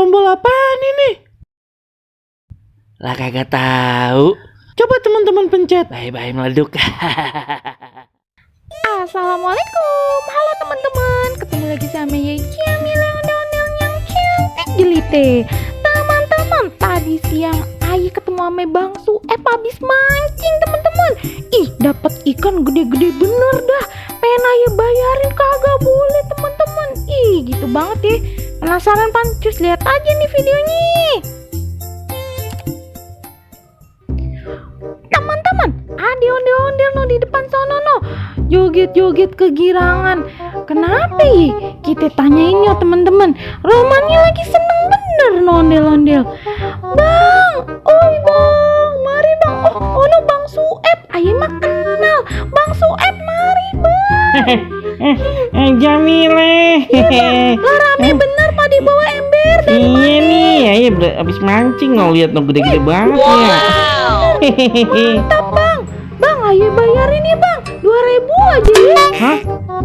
Tombol apaan ini? Lah kagak tahu. Coba teman-teman pencet. Bye-bye meleduk. Assalamualaikum, halo teman-teman. Ketemu lagi sama Jamila ondel-ondel yang cantik jelite. Teman-teman, tadi siang Ayi ketemu sama Bang Sueb habis mancing teman-teman. Ih, dapat ikan gede-gede bener dah. Pengen Ayi bayarin kagak boleh teman-teman. Ih, gitu banget ya. Penasaran pan? Cus lihat aja nih videonya. Teman-teman, ada ondel-ondel no di depan sono no. Joget-joget kegirangan. Kenapa ya? Kita tanyain ya teman-teman. Romannya lagi seneng bener no ondel-ondel. Bang, oi bang, mari bang. Oh no Bang Sueb, ayo mah kenal. Bang Sueb mari bang. Jamile. Lah rame bener pak di bawah ember dari Iya nih, Ayi abis mancing no, lihat no gede-gede banget ya. mantap bang. Bang, ayo bayarin ya bang. 2.000 aja ya. Hah?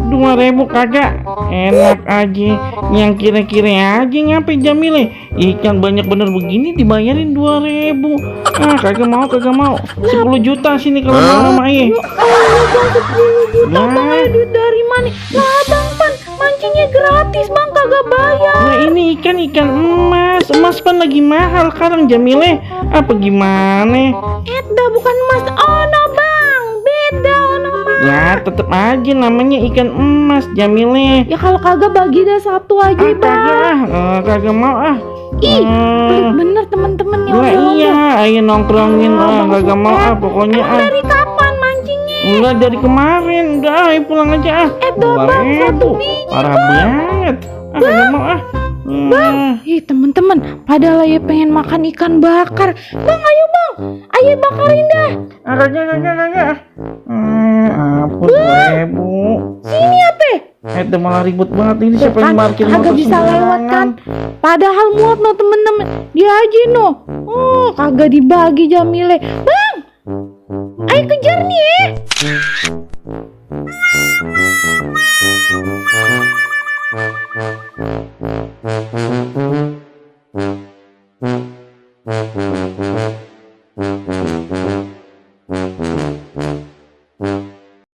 2.000 kagak? Enak aja. Yang kira-kira aja ngapain Jamile? Ikan banyak bener begini dibayarin 2.000. Ah, kagak mau. 10 juta sini kalau mau sama Ayi. Juta bang, ayo duit dari mana? Lah bang pan, mancingnya gratis bang, kagak bayar. Nah ini ikan emas. Emas pan lagi mahal sekarang Jamile. Apa gimana? Dah bukan emas, ono bang, beda ono mah. Ya tetep aja namanya ikan emas Jamile. Ya kalau kagak bagi dah satu aja bang. Kagak mau ah. Ih, pelit bener temen-temen ya. Lah iya, ayo nongkrongin kagak mau ah pokoknya Emang dari kapan mancingnya? Udah dari kemarin, udah ayo pulang aja ah. Dah bang, 1 biji Parah bang. banget. Kagak mau ah. Bang, ih temen-temen, padahal ayo pengen makan ikan bakar. Bang, ayo bang, ayo bakarin dah. Kagak. Ampun 2.000. Sini apa? Udah malah ribut banget ini, siapa yang parkir Kagak motor bisa lewat kan? Padahal muat no temen-temen, dia aja no. Oh, kagak dibagi Jamile. Bang, ayo kejar nih ya. Thank you.